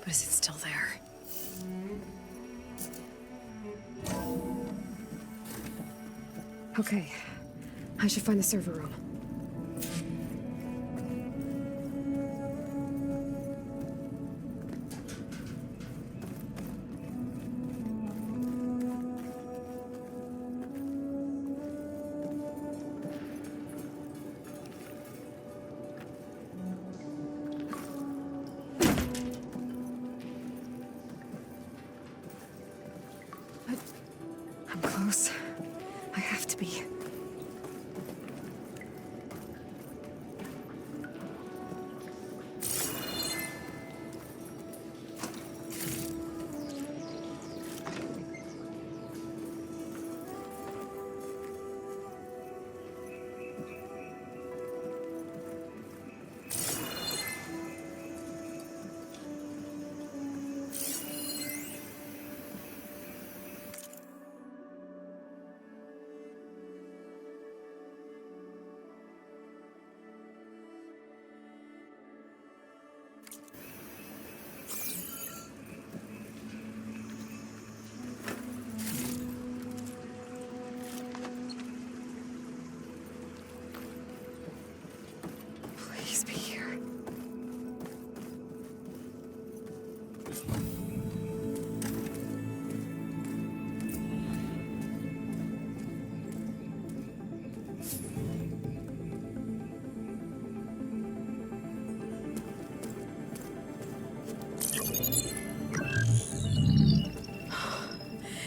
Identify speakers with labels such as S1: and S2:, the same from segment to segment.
S1: But is it still there? Okay. I should find the server room. I'm close. I have to be. Please be here.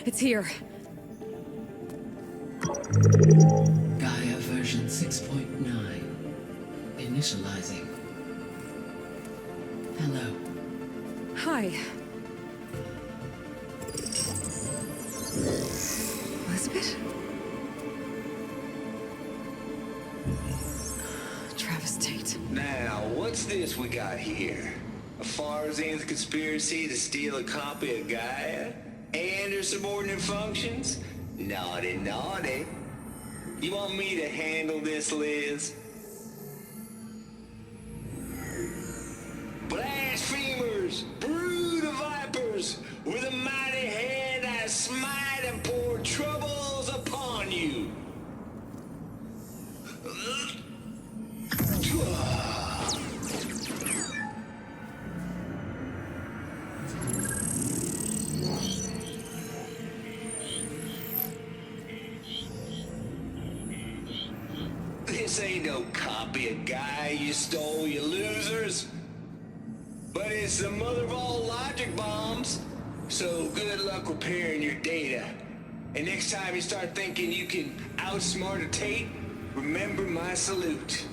S1: It's here.
S2: Gaia version 6.9. Initializing. Hello.
S1: Hi. Elizabeth? Travis Tate.
S3: Now, what's this we got here? A Farzian's conspiracy to steal a copy of Gaia? And her subordinate functions? Naughty, naughty. You want me to handle this, Liz? Blasphemers! Brood of vipers! With a mighty hand I smite and pour troubles upon you! This ain't no copy of Gaia you stole, you losers. But it's the mother of all logic bombs. So good luck repairing your data. And next time you start thinking you can outsmart a Tate, remember my salute.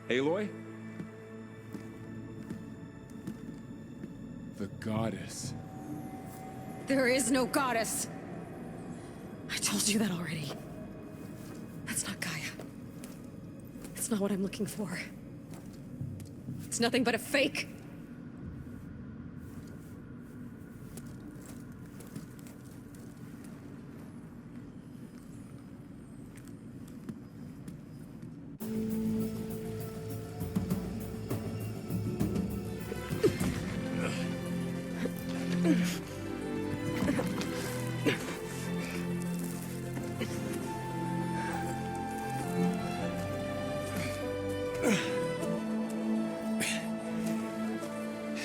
S4: Aloy? The goddess.
S1: There is no goddess. I told you that already. That's not Gaia. It's not what I'm looking for. It's nothing but a fake.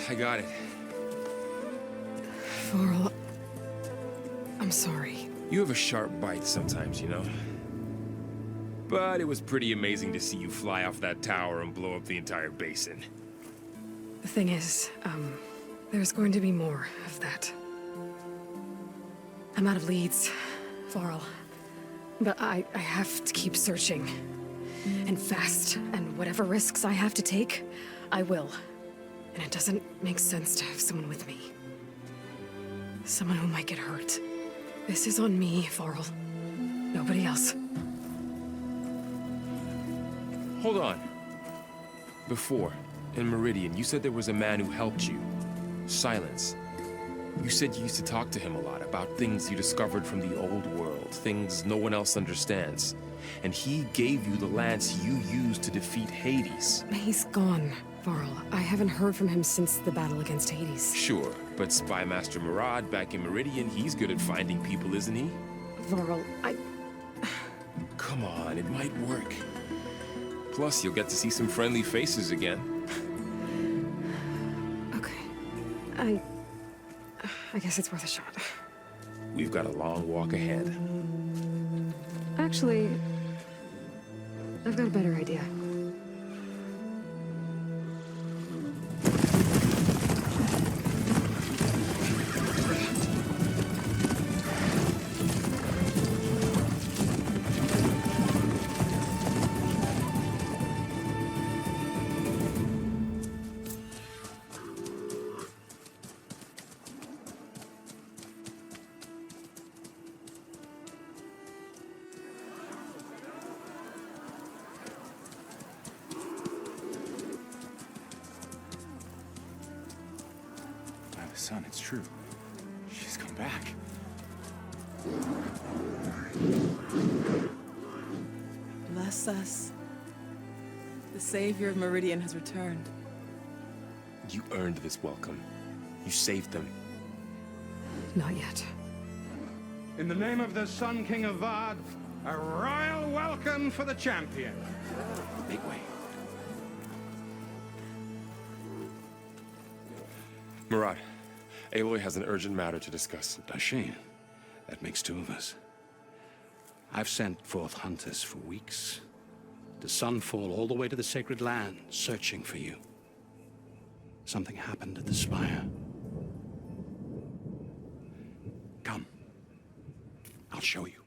S4: I got it.
S1: Varl, I'm sorry.
S4: You have a sharp bite sometimes, you know? But it was pretty amazing to see you fly off that tower and blow up the entire basin.
S1: The thing is, there's going to be more of that. I'm out of leads, Varl. But I have to keep searching. And fast, and whatever risks I have to take, I will. And it doesn't make sense to have someone with me. Someone who might get hurt. This is on me, Varl. Nobody else.
S4: Hold on. Before, in Meridian, you said there was a man who helped you. Silence. You said you used to talk to him a lot about things you discovered from the old world, things no one else understands. And he gave you the lance you used to defeat Hades.
S1: He's gone, Varl. I haven't heard from him since the battle against Hades.
S4: Sure, but Spy Master Murad back in Meridian, he's good at finding people, isn't he?
S1: Varl,
S4: Come on, it might work. Plus, you'll get to see some friendly faces again.
S1: Okay. I guess it's worth a shot.
S4: We've got a long walk ahead.
S1: Actually, I've got a better idea.
S5: Son, it's true. She's come back.
S6: Bless us. The savior of Meridian has returned.
S4: You earned this welcome. You saved them.
S1: Not yet.
S7: In the name of the Sun King AVAD, a royal welcome for the champion.
S5: Make way.
S4: Murad, Aloy has an urgent matter to discuss.
S5: Does she? That makes two of us. I've sent forth hunters for weeks. To Sunfall all the way to the Sacred Land, searching for you. Something happened at the Spire. Come. I'll show you.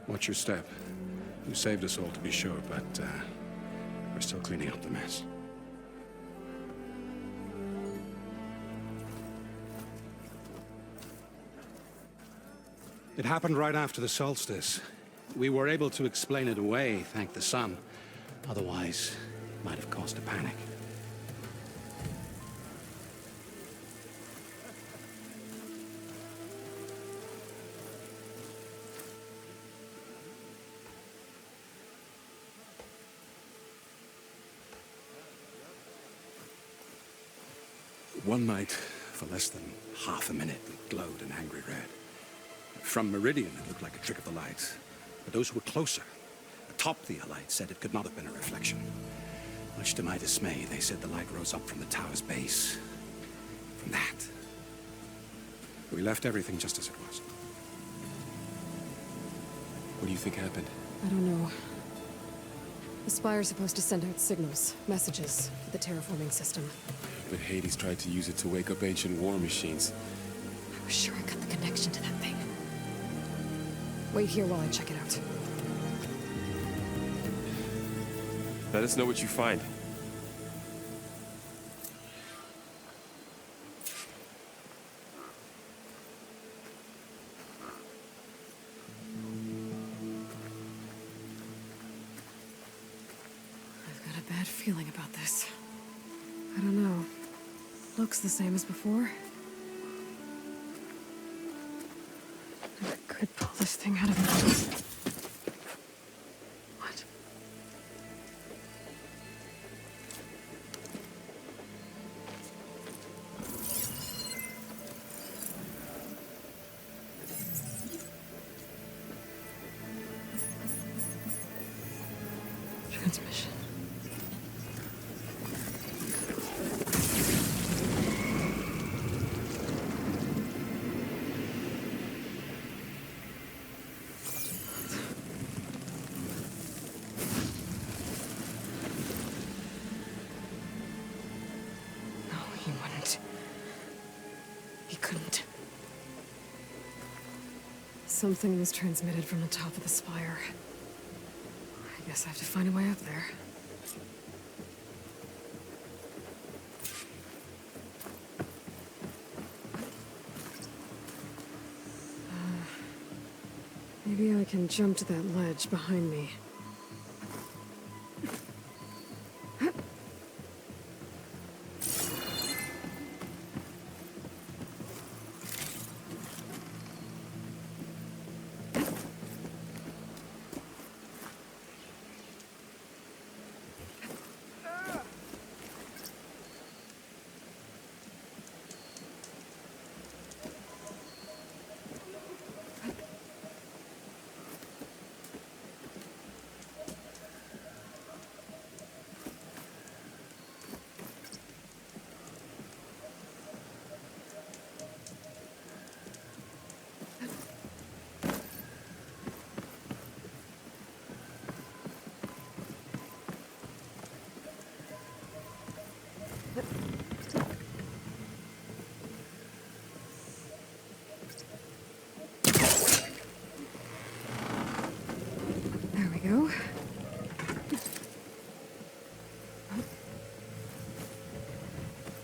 S5: Watch your step. You saved us all, to be sure, but we're still cleaning up the mess. It happened right after the solstice. We were able to explain it away, thank the sun. Otherwise, it might have caused a panic. One night, for less than half a minute, it glowed an angry red. From Meridian, it looked like a trick of the lights. But those who were closer, atop the light, said it could not have been a reflection. Much to my dismay, they said the light rose up from the tower's base. From that. We left everything just as it was.
S4: What do you think happened?
S1: I don't know. The Spire's supposed to send out signals, messages, for the terraforming system.
S4: But Hades tried to use it to wake up ancient war machines.
S1: I was sure I got the connection to that thing. Wait here while I check it out.
S4: Let us know what you find.
S1: I've got a bad feeling about this. I don't know. Looks the same as before. I could pull this thing out of my... What? Transmission. No, he wouldn't. He couldn't. Something was transmitted from the top of the spire. I guess I have to find a way up there. Maybe I can jump to that ledge behind me.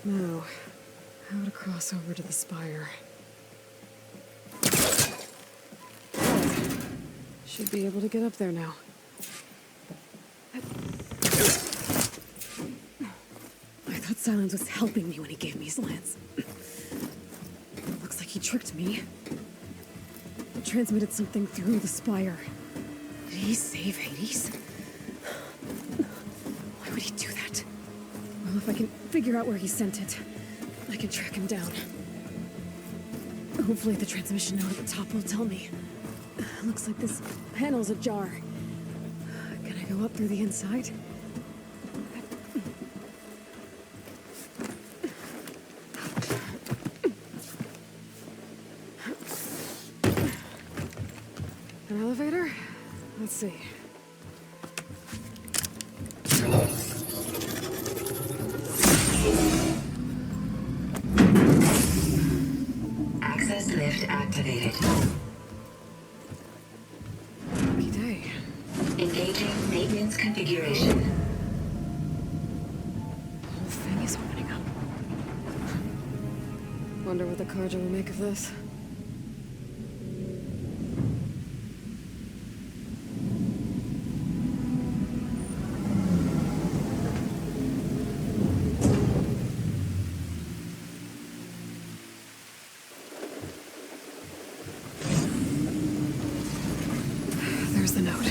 S1: Now, how to cross over to the spire. Should be able to get up there now. I thought Silence was helping me when he gave me his lance. Looks like he tricked me. He transmitted something through the spire. Did he save Hades? Why would he do that? Well, if I can figure out where he sent it, I can track him down. Hopefully the transmission node at the top will tell me. Looks like this panel's ajar. Can I go up through the inside? An elevator? Let's see.
S8: Access lift activated.
S1: Lucky day.
S8: Engaging maintenance configuration.
S1: The whole thing is opening up. Wonder what the Carja will make of this. There's the note.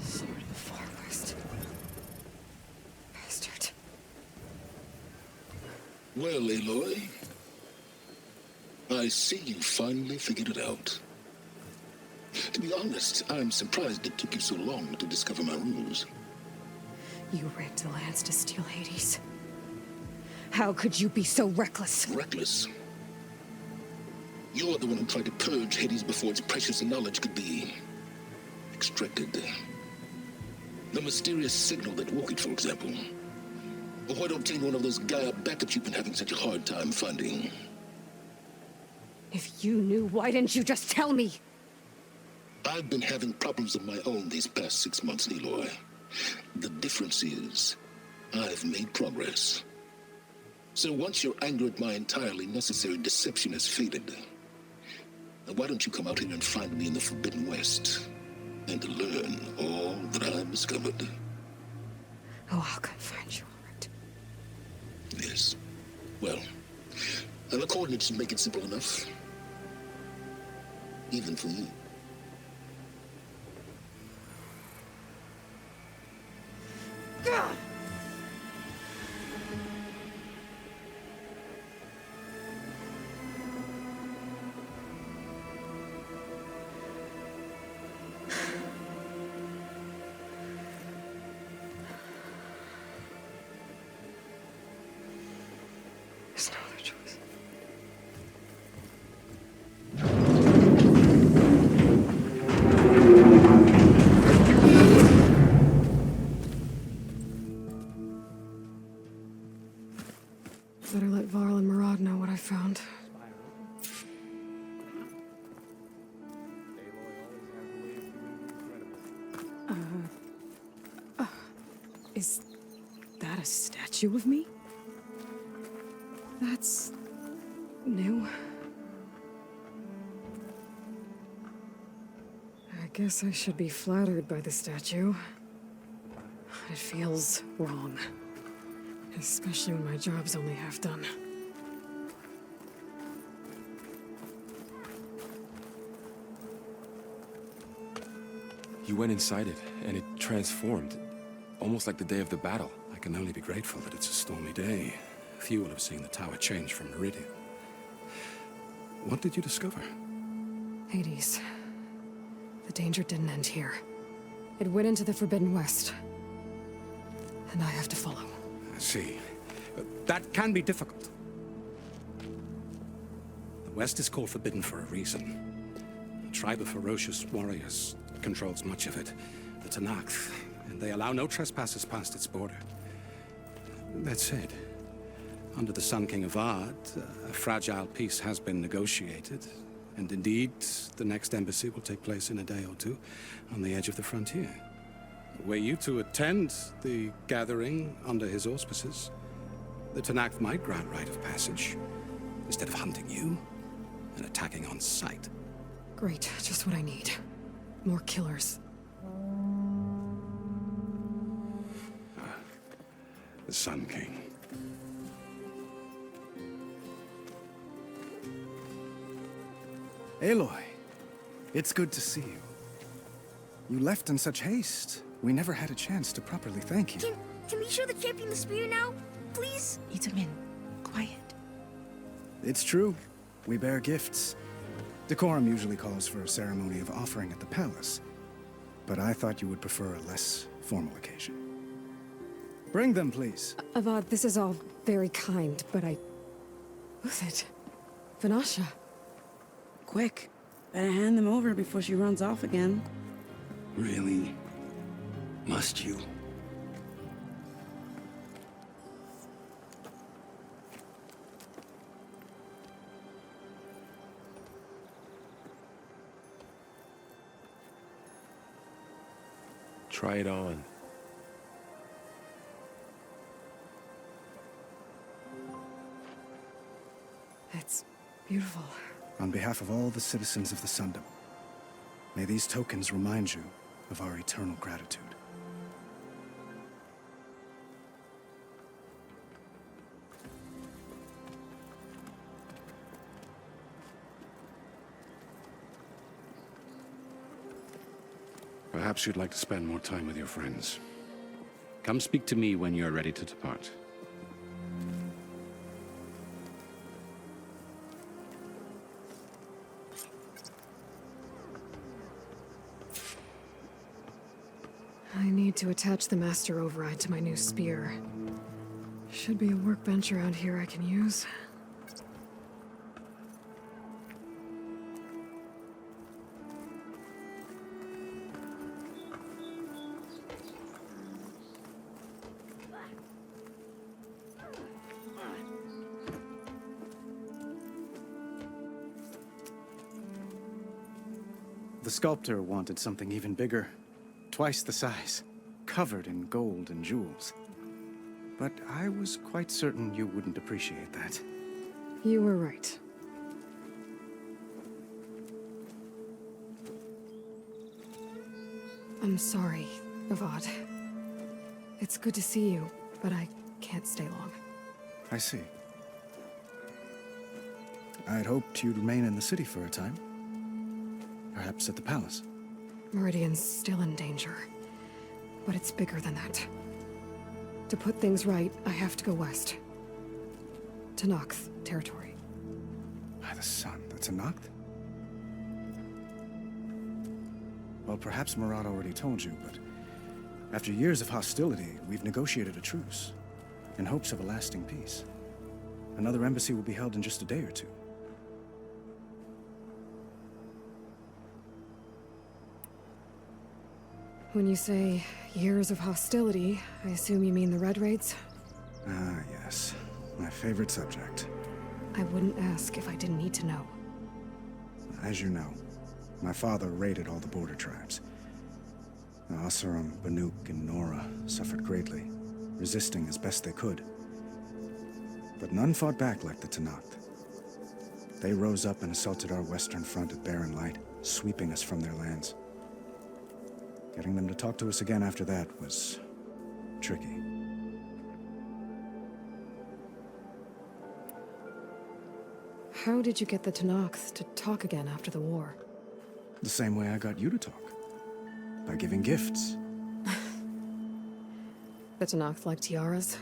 S1: Sword of the Far West. Bastard.
S9: Well, Aloy, I see you finally figured it out. To be honest, I'm surprised it took you so long to discover my ruse.
S1: You rigged the lance to steal Hades. How could you be so reckless?
S9: Reckless. You're the one who tried to purge Hades before its precious knowledge could be extracted. The mysterious signal that woke it, for example. Or why to obtain one of those Gaia backups you've been having such a hard time finding.
S1: If you knew, why didn't you just tell me?
S9: I've been having problems of my own these past 6 months, Aloy. The difference is, I've made progress. So once your anger at my entirely necessary deception has faded, then why don't you come out here and find me in the Forbidden West, and learn all that I've discovered?
S1: Oh, I'll come find you, all right.
S9: Yes. Well, and the coordinates should make it simple enough. Even for you.
S1: There's no other choice. Better let Varl and Murad know what I found. Is that a statue of me? That's new. I guess I should be flattered by the statue. It feels wrong. Especially when my job's only half done.
S4: You went inside it, and it transformed. Almost like the day of the battle.
S5: I can only be grateful that it's a stormy day. Few will have seen the tower change from Meridian. What did you discover?
S1: Hades. The danger didn't end here. It went into the Forbidden West. And I have to follow.
S5: I see. That can be difficult. The West is called Forbidden for a reason. A tribe of ferocious warriors controls much of it. the Tanakh, and they allow no trespassers past its border. That said, under the Sun King Avad, a fragile peace has been negotiated, and indeed, the next embassy will take place in a day or two on the edge of the frontier. Were you to attend the gathering under his auspices, the Tanakh might grant right of passage, instead of hunting you and attacking on sight.
S1: Great, just what I need. More killers.
S5: The Sun King.
S10: Aloy, it's good to see you. You left in such haste. We never had a chance to properly thank you.
S11: Can we show the champion the spear now? Please?
S6: Itamin, quiet.
S10: It's true. We bear gifts. Decorum usually calls for a ceremony of offering at the palace. But I thought you would prefer a less formal occasion. Bring them, please.
S1: Avad, this is all very kind, but Who's it? Vanasha.
S6: Quick. Better hand them over before she runs off again.
S5: Really? Must you?
S4: Try it on.
S1: It's beautiful.
S10: On behalf of all the citizens of the Sundom, may these tokens remind you of our eternal gratitude.
S5: Perhaps you'd like to spend more time with your friends. Come speak to me when you're ready to depart.
S1: I need to attach the master override to my new spear. Should be a workbench around here I can use.
S10: The sculptor wanted something even bigger. Twice the size, covered in gold and jewels. But I was quite certain you wouldn't appreciate that.
S1: You were right. I'm sorry, Avad. It's good to see you, but I can't stay long.
S10: I see. I'd hoped you'd remain in the city for a time. Perhaps at the palace.
S1: Meridian's still in danger, but it's bigger than that. To put things right, I have to go west. To Nox territory.
S10: By the sun, that's a Nox? Well, perhaps Murad already told you, but after years of hostility, we've negotiated a truce, in hopes of a lasting peace. Another embassy will be held in just a day or two.
S1: When you say years of hostility, I assume you mean the Red Raids?
S10: Ah, yes. My favorite subject.
S1: I wouldn't ask if I didn't need to know.
S10: As you know, my father raided all the border tribes. The Asuram, Banuk, and Nora suffered greatly, resisting as best they could. But none fought back like the Tanakh. They rose up and assaulted our western front at Barren Light, sweeping us from their lands. Getting them to talk to us again after that was tricky.
S1: How did you get the Tanakh to talk again after the war?
S10: The same way I got you to talk. By giving gifts.
S1: The Tanakh like tiaras?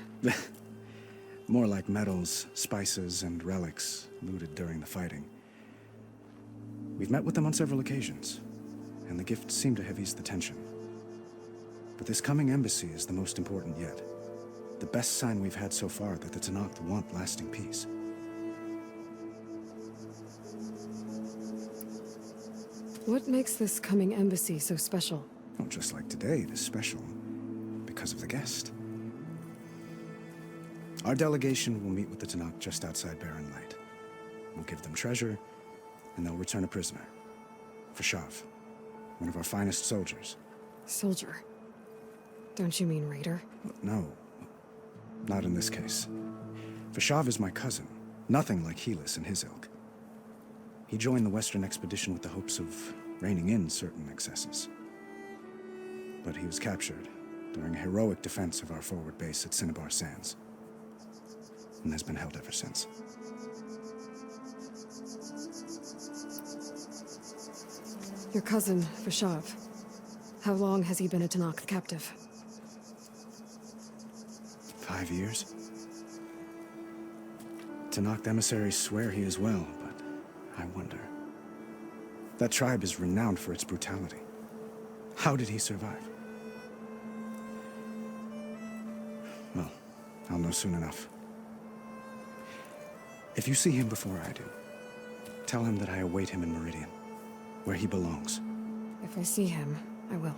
S10: More like medals, spices, and relics looted during the fighting. We've met with them on several occasions, and the gifts seem to have eased the tension. But this coming embassy is the most important yet. The best sign we've had so far that the Tanakh want lasting peace.
S1: What makes this coming embassy so special?
S10: Well, just like today, it is special because of the guest. Our delegation will meet with the Tanakh just outside Barren Light. We'll give them treasure, and they'll return a prisoner. Fashav, one of our finest soldiers.
S1: Soldier? Don't you mean raider?
S10: No, not in this case. Fashav is my cousin, nothing like Helis and his ilk. He joined the Western expedition with the hopes of reining in certain excesses. But he was captured during a heroic defense of our forward base at Cinnabar Sands, and has been held ever since.
S1: Your cousin, Fashav. How long has he been a Tanakh captive?
S10: 5 years. Tanakh emissaries swear he is well, but I wonder. That tribe is renowned for its brutality. How did he survive? Well, I'll know soon enough. If you see him before I do, tell him that I await him in Meridian, where he belongs.
S1: If I see him, I will.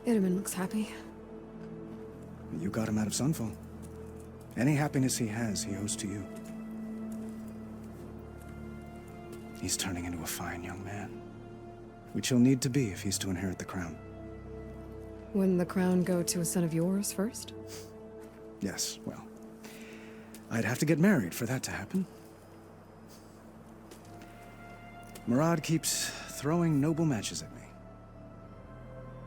S1: Itaman looks happy.
S10: You got him out of Sunfall. Any happiness he has, he owes to you. He's turning into a fine young man, which he'll need to be if he's to inherit the crown.
S1: Wouldn't the crown go to a son of yours first?
S10: Yes, well, I'd have to get married for that to happen. Murad keeps throwing noble matches at me.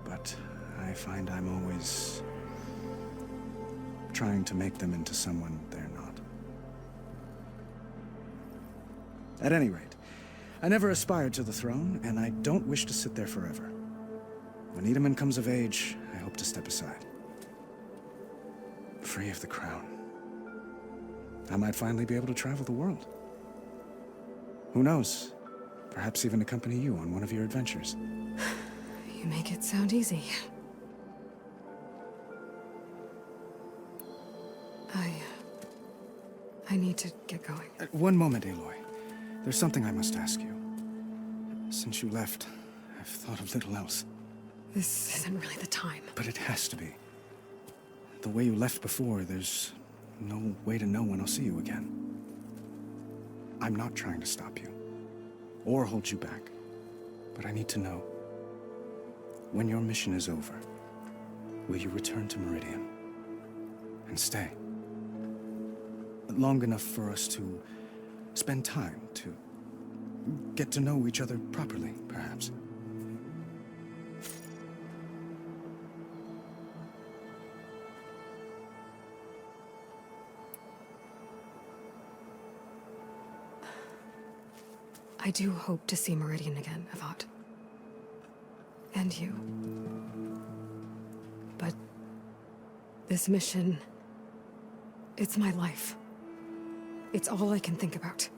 S10: But I find I'm always trying to make them into someone they're not. At any rate, I never aspired to the throne, and I don't wish to sit there forever. When Itaman comes of age, I hope to step aside. Free of the crown. I might finally be able to travel the world. Who knows? Perhaps even accompany you on one of your adventures.
S1: You make it sound easy. I need to get going.
S10: One moment, Aloy. There's something I must ask you. Since you left, I've thought of little else.
S1: This isn't really the time.
S10: But it has to be. The way you left before, there's no way to know when I'll see you again. I'm not trying to stop you, or hold you back, but I need to know. When your mission is over, will you return to Meridian? And stay? Long enough for us to spend time, to get to know each other properly, perhaps.
S1: I do hope to see Meridian again, Avad. And you. But this mission, it's my life. It's all I can think about.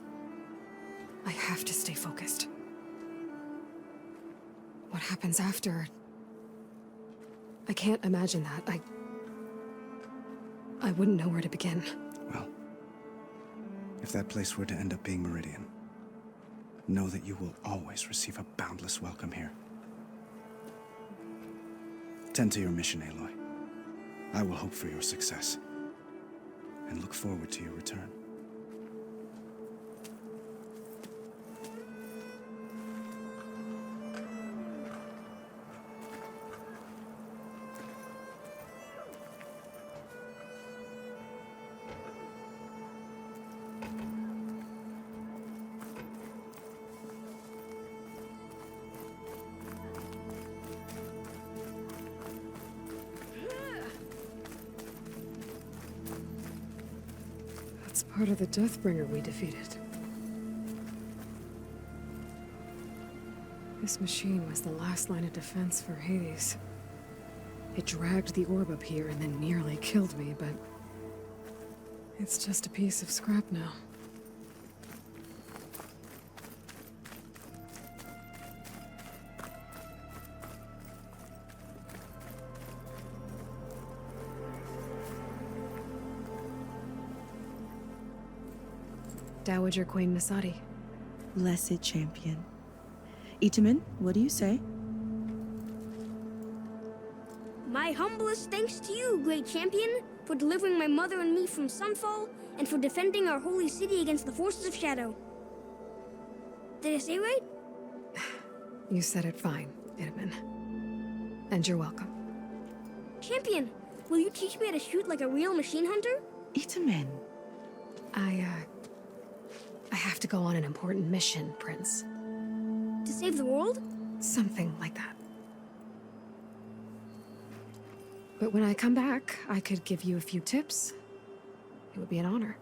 S1: I have to stay focused. What happens after? I can't imagine that. I wouldn't know where to begin.
S10: Well, if that place were to end up being Meridian, know that you will always receive a boundless welcome here. Tend to your mission, Aloy. I will hope for your success, and look forward to your return.
S1: That's part of the Deathbringer we defeated. This machine was the last line of defense for Hades. It dragged the orb up here and then nearly killed me, but it's just a piece of scrap now. Dowager Queen Nasadi.
S6: Blessed champion. Itamen, what do you say?
S11: My humblest thanks to you, great champion, for delivering my mother and me from Sunfall, and for defending our holy city against the forces of Shadow. Did I say right?
S1: You said it fine, Itamen. And you're welcome.
S11: Champion, will you teach me how to shoot like a real machine hunter?
S6: Itamen.
S1: I have to go on an important mission, Prince.
S11: To save the world?
S1: Something like that. But when I come back, I could give you a few tips. It would be an honor.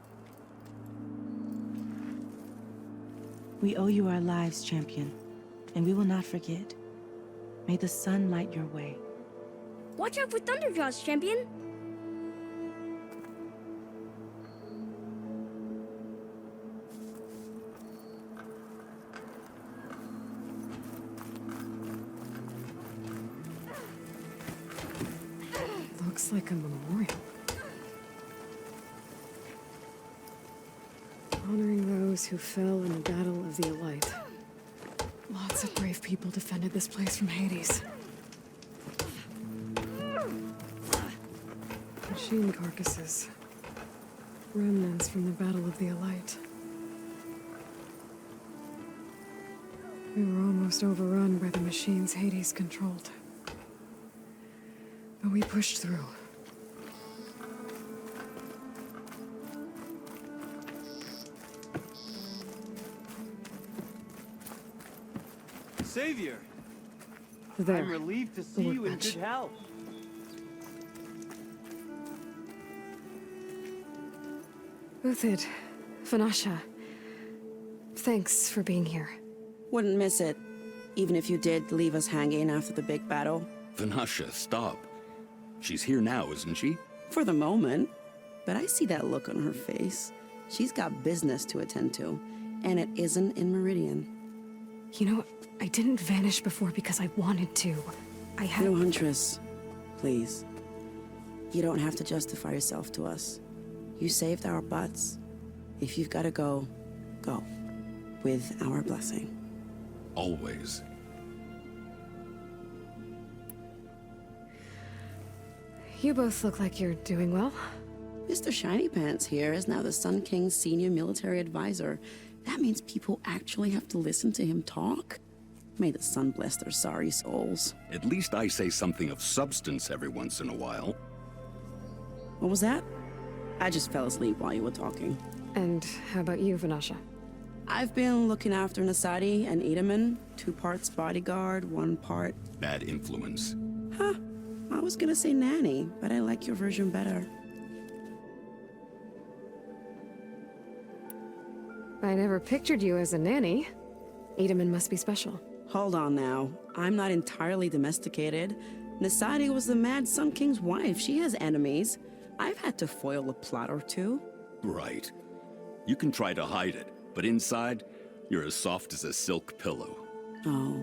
S6: We owe you our lives, champion, and we will not forget. May the sun light your way.
S11: Watch out for Thunderjaws, champion.
S1: Looks like a memorial. Honoring those who fell in the Battle of the ALOY. Lots of brave people defended this place from Hades. Machine carcasses. Remnants from the Battle of the ALOY. We were almost overrun by the machines Hades controlled. But we pushed through.
S12: Savior!
S1: There.
S12: I'm relieved to see you in good health.
S1: Uthid, Vanasha, thanks for being here.
S13: Wouldn't miss it, even if you did leave us hanging after the big battle.
S5: Vanasha, stop. She's here now, isn't she?
S13: For the moment. But I see that look on her face. She's got business to attend to, and it isn't in Meridian.
S1: You know, I didn't vanish before because I wanted to. I had...
S13: No, Huntress. Please. You don't have to justify yourself to us. You saved our butts. If you've got to go, go. With our blessing.
S5: Always.
S1: You both look like you're doing well.
S13: Mr. Shiny Pants here is now the Sun King's senior military advisor. That means people actually have to listen to him talk? May the sun bless their sorry souls.
S5: At least I say something of substance every once in a while.
S13: What was that? I just fell asleep while you were talking.
S1: And how about you, Vanasha?
S13: I've been looking after Nasadi and Itamen. 2 parts bodyguard, 1 part...
S5: Bad influence.
S13: Huh. I was gonna say nanny, but I like your version better.
S1: I never pictured you as a nanny. Itamen must be special.
S13: Hold on now. I'm not entirely domesticated. Nasadi was the Mad Sun King's wife. She has enemies. I've had to foil a plot or 2.
S5: Right. You can try to hide it, but inside, you're as soft as a silk pillow.
S13: Oh,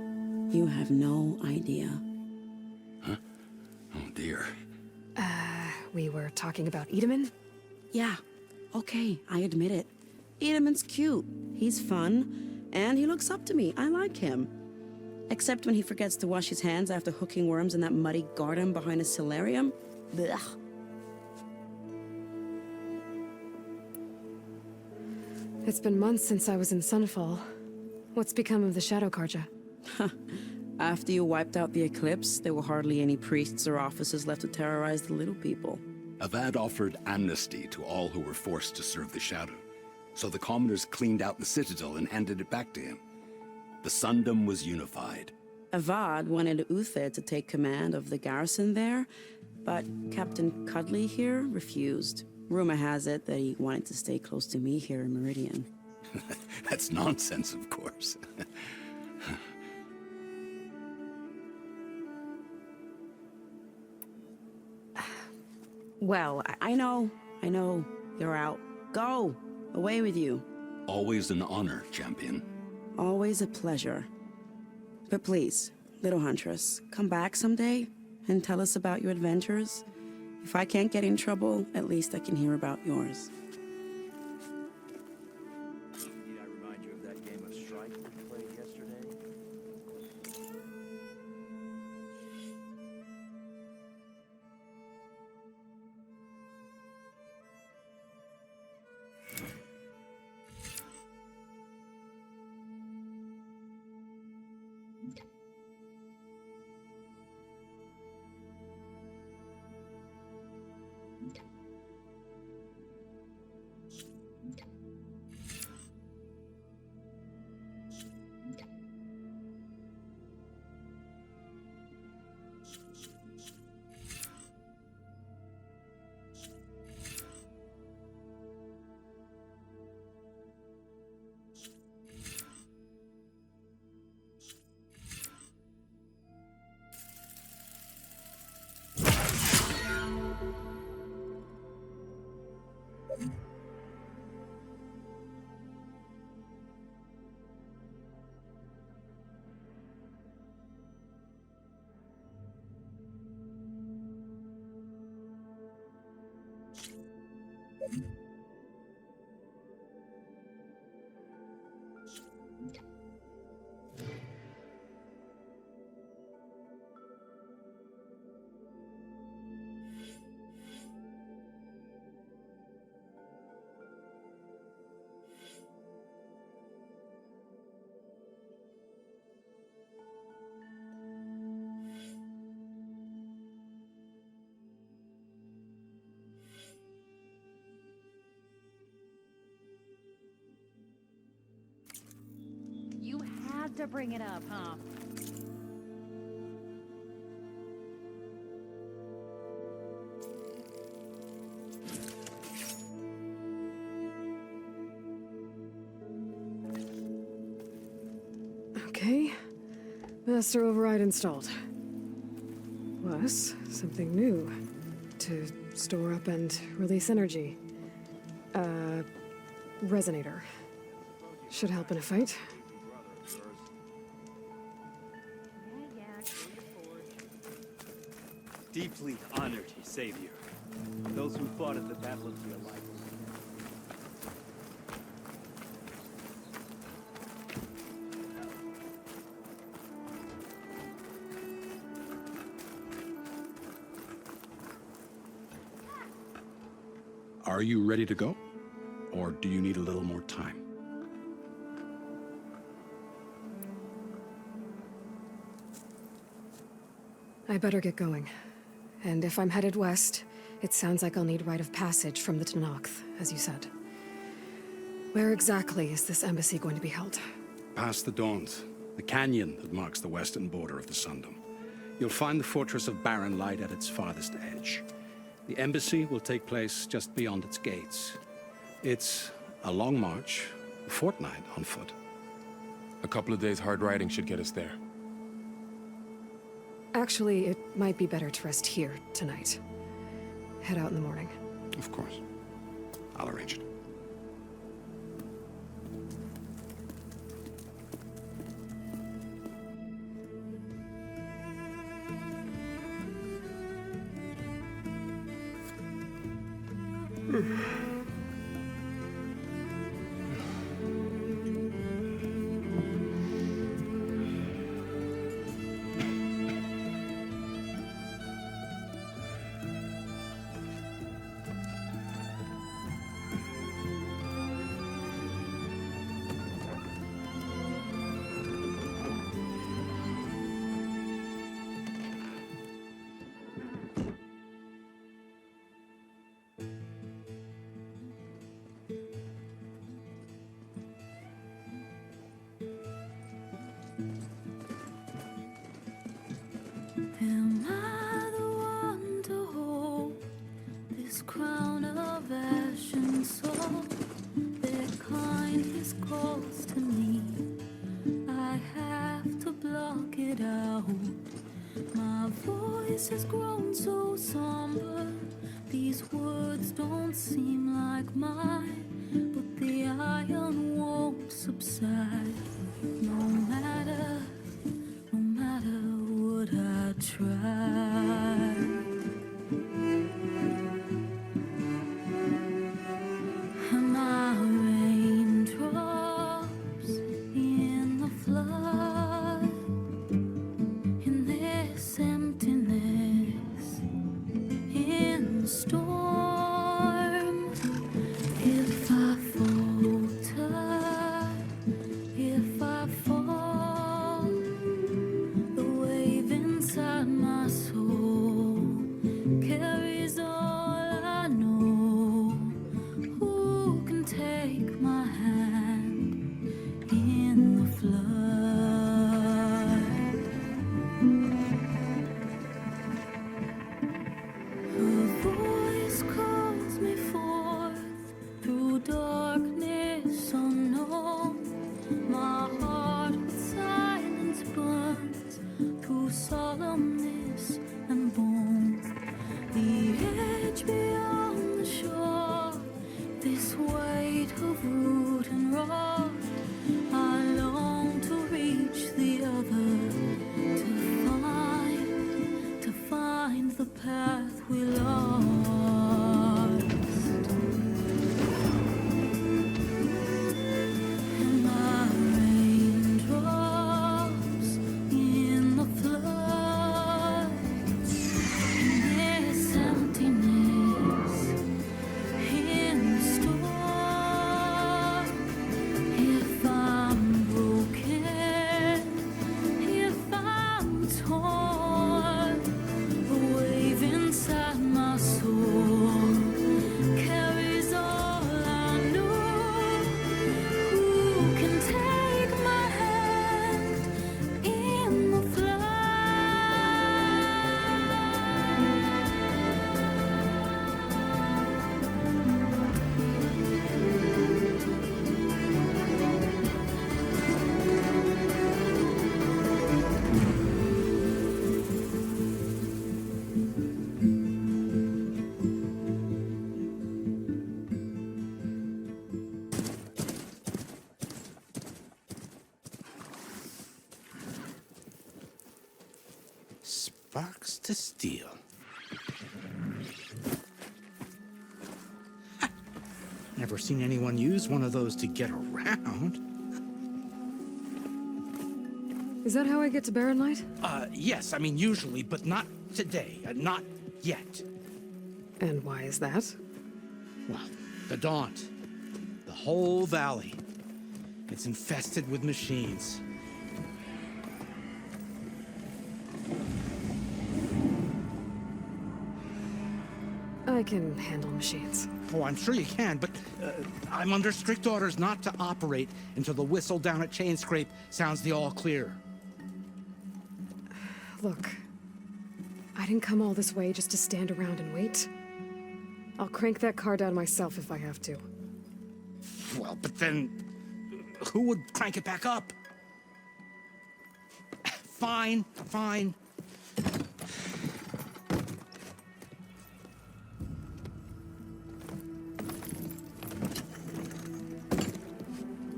S13: you have no idea.
S5: Huh? Oh dear.
S1: We were talking about Itamen?
S13: Yeah. Okay, I admit it. Itamen's cute. He's fun. And he looks up to me. I like him. Except when he forgets to wash his hands after hooking worms in that muddy garden behind a solarium. Blech.
S1: It's been months since I was in Sunfall. What's become of the Shadow Karja?
S13: After you wiped out the eclipse, there were hardly any priests or officers left to terrorize the little people.
S5: AVAD offered amnesty to all who were forced to serve the Shadow. So the commoners cleaned out the citadel and handed it back to him. The Sundom was unified.
S13: AVAD wanted Uthid to take command of the garrison there, but Captain Cuddly here refused. Rumor has it that he wanted to stay close to me here in Meridian.
S5: That's nonsense, of course.
S13: Well, I know. You're out. Go! Away with you.
S5: Always an honor, champion.
S13: Always a pleasure. But please, little Huntress, come back someday and tell us about your adventures. If I can't get in trouble, at least I can hear about yours.
S14: You had to bring it up, huh?
S1: Okay. Master override installed. Plus, something new. To store up and release energy. Resonator. Should help in a fight.
S12: Deeply honored you saved you. Those who fought at the Battle of the ALOY.
S5: Are you ready to go? Or do you need a little more time?
S1: I better get going. And if I'm headed west, it sounds like I'll need rite of passage from the Tenakth, as you said. Where exactly is this embassy going to be held?
S5: Past the Dawns, the canyon that marks the western border of the Sundom. You'll find the fortress of Barren Light at its farthest edge. The embassy will take place just beyond its gates. It's a long march, a fortnight on foot.
S4: A couple of days hard riding should get us there.
S1: Actually, it might be better to rest here tonight. Head out in the morning.
S5: Of course. I'll arrange it.
S15: Am I the one to hold this crown of ash and soul? Their kindness calls to me. I have to block it out. My voice has grown so somber. These words don't seem like mine, but the iron won't subside. No matter what I try. My raindrops in the flood, in this emptiness, in the storm. If I falter,
S5: Sparks to steel. Never seen anyone use one of those to get around.
S1: Is that how I get to Barren Light?
S5: Yes, I mean usually, but not today. Not yet.
S1: And why is that?
S5: Well, the Daunt. The whole valley. It's infested with machines.
S1: I can handle machines.
S5: Oh, I'm sure you can, but I'm under strict orders not to operate until the whistle down at Chainscrape sounds the all clear.
S1: Look, I didn't come all this way just to stand around and wait. I'll crank that car down myself if I have to.
S5: Well, but then who would crank it back up? Fine, fine.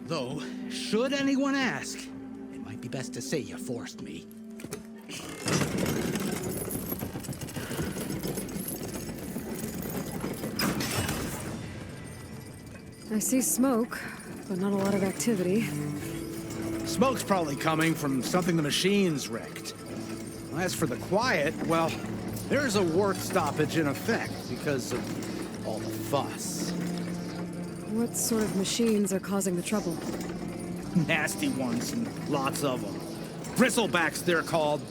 S5: Though, should anyone ask, it might be best to say you forced me.
S1: I see smoke, but not a lot of activity.
S5: Smoke's probably coming from something the machines wrecked. As for the quiet, well, there's a work stoppage in effect because of all the fuss.
S1: What sort of machines are causing the trouble?
S5: Nasty ones, and lots of them. Bristlebacks, they're called.